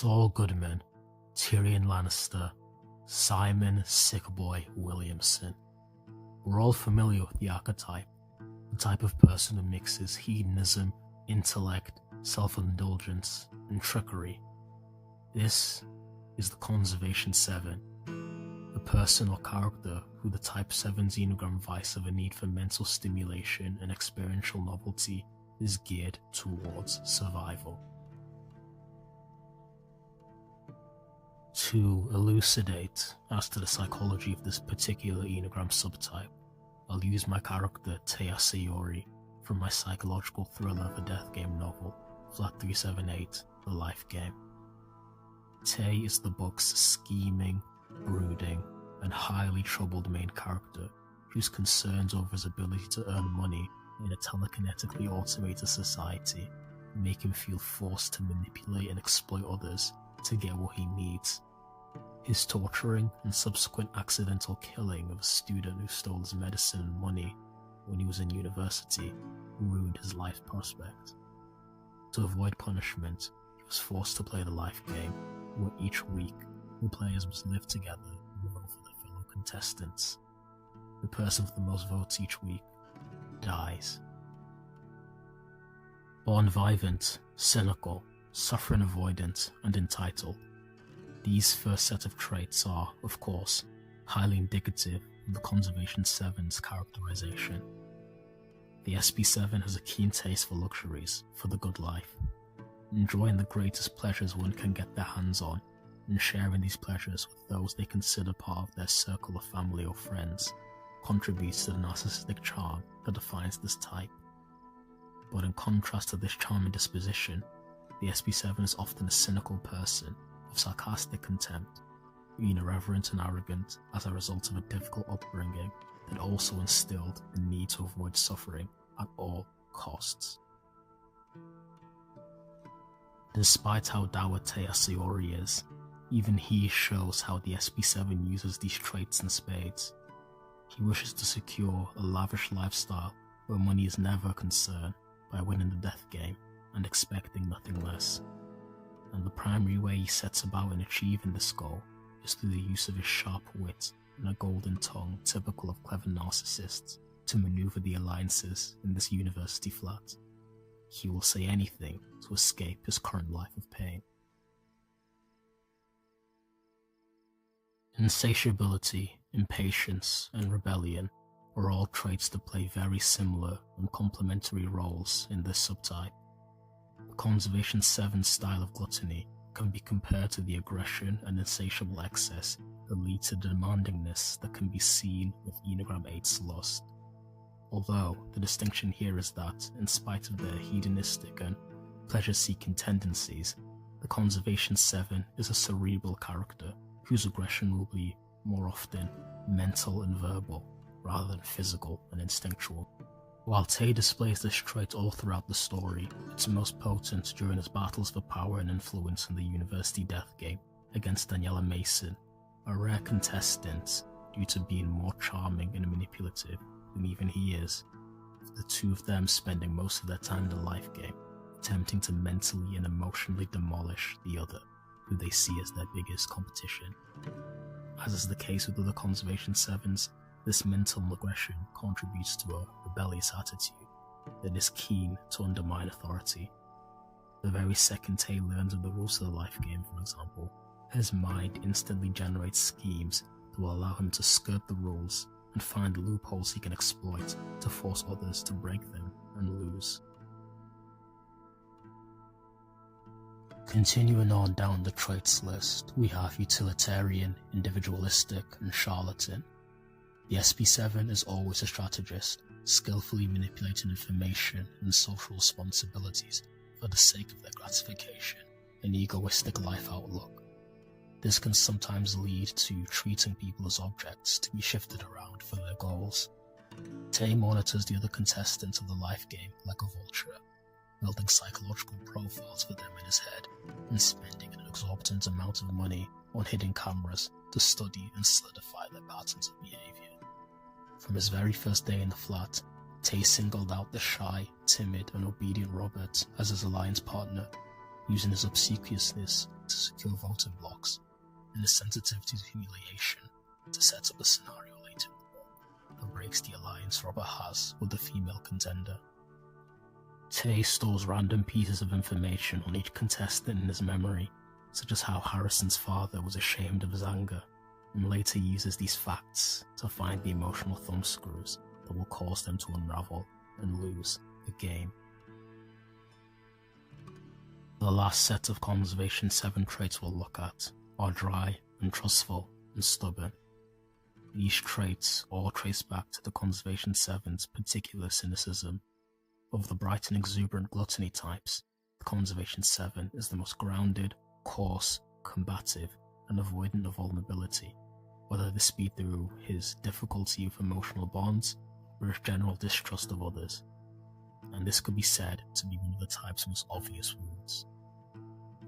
Saul Goodman, Tyrion Lannister, Simon Sickboy Williamson. We're all familiar with the archetype, the type of person who mixes hedonism, intellect, self-indulgence, and trickery. This is the Conservation 7, a person or character who the Type 7's Enneagram vice of a need for mental stimulation and experiential novelty is geared towards survival. To elucidate as to the psychology of this particular Enneagram subtype, I'll use my character Taya Sayori from my psychological thriller The Death Game novel, Flat 378, The Life Game. Tay is the book's scheming, brooding, and highly troubled main character whose concerns over his ability to earn money in a telekinetically automated society make him feel forced to manipulate and exploit others to get what he needs. His torturing and subsequent accidental killing of a student who stole his medicine and money when he was in university ruined his life prospect. To avoid punishment, he was forced to play the life game, where each week the players must live together and vote for their fellow contestants. The person with the most votes each week dies. Born violent, cynical, suffering avoidant, and entitled, these first set of traits are, of course, highly indicative of the Conservation 7's characterization. The SP7 has a keen taste for luxuries, for the good life, enjoying the greatest pleasures one can get their hands on, and sharing these pleasures with those they consider part of their circle of family or friends, contributes to the narcissistic charm that defines this type. But in contrast to this charming disposition, the SP7 is often a cynical person of sarcastic contempt, being irreverent and arrogant as a result of a difficult upbringing that also instilled the need to avoid suffering at all costs. Despite how dour Taya Sayori is, even he shows how the SP7 uses these traits in spades. He wishes to secure a lavish lifestyle where money is never a concern by winning the death game and expecting nothing less. And the primary way he sets about in achieving this goal is through the use of his sharp wit and a golden tongue typical of clever narcissists to maneuver the alliances in this university flat. He will say anything to escape his current life of pain. Insatiability, impatience, and rebellion are all traits that play very similar and complementary roles in this subtype. The Conservation 7 style of gluttony can be compared to the aggression and insatiable excess that lead to demandingness that can be seen with Enneagram 8's lust. Although the distinction here is that, in spite of their hedonistic and pleasure-seeking tendencies, the Conservation 7 is a cerebral character whose aggression will be more often mental and verbal, rather than physical and instinctual. While Tay displays this trait all throughout the story, it's most potent during his battles for power and influence in the university death game against Daniela Mason, a rare contestant due to being more charming and manipulative than even he is, with the two of them spending most of their time in the life game, attempting to mentally and emotionally demolish the other, who they see as their biggest competition. As is the case with other Conservation 7s, this mental aggression contributes to a rebellious attitude that is keen to undermine authority. The very second Tay learns of the rules of the life game, for example, his mind instantly generates schemes that will allow him to skirt the rules and find loopholes he can exploit to force others to break them and lose. Continuing on down the traits list, we have utilitarian, individualistic, and charlatan. The SP7 is always a strategist, skillfully manipulating information and social responsibilities for the sake of their gratification and egoistic life outlook. This can sometimes lead to treating people as objects to be shifted around for their goals. Tay monitors the other contestants of the life game like a vulture, building psychological profiles for them in his head and spending an exorbitant amount of money on hidden cameras to study and solidify their patterns of behavior. From his very first day in the flat, Tay singled out the shy, timid, and obedient Robert as his alliance partner, using his obsequiousness to secure voting blocks and his sensitivity to humiliation to set up a scenario later in the war that breaks the alliance Robert has with the female contender. Tay stores random pieces of information on each contestant in his memory, such as how Harrison's father was ashamed of his anger, and later uses these facts to find the emotional thumbscrews that will cause them to unravel and lose the game. The last set of Conservation 7 traits we'll look at are dry and trustful and stubborn. These traits all trace back to the Conservation 7's particular cynicism. Of the bright and exuberant gluttony types, the Conservation 7 is the most grounded, coarse, combative, and avoidant of vulnerability, whether this be through his difficulty with emotional bonds or his general distrust of others. And this could be said to be one of the type's most obvious wounds.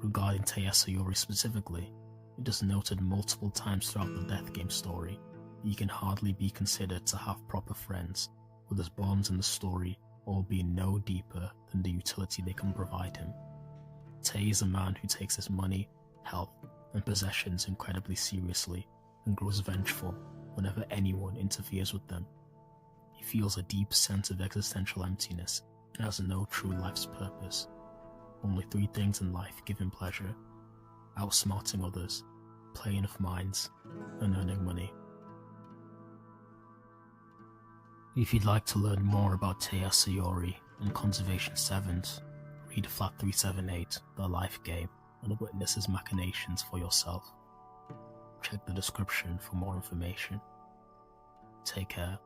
Regarding Taya Sayori specifically, it is noted multiple times throughout the Death Game story that he can hardly be considered to have proper friends, with his bonds in the story all being no deeper than the utility they can provide him. Tay is a man who takes his money, health, and possessions incredibly seriously and grows vengeful whenever anyone interferes with them. He feels a deep sense of existential emptiness and has no true life's purpose. Only 3 things in life give him pleasure: outsmarting others, playing with minds, and earning money. If you'd like to learn more about Taya Sayori and Conservation 7's, read Flat 378, The Life Game, and witness his machinations for yourself. Check the description for more information. Take care.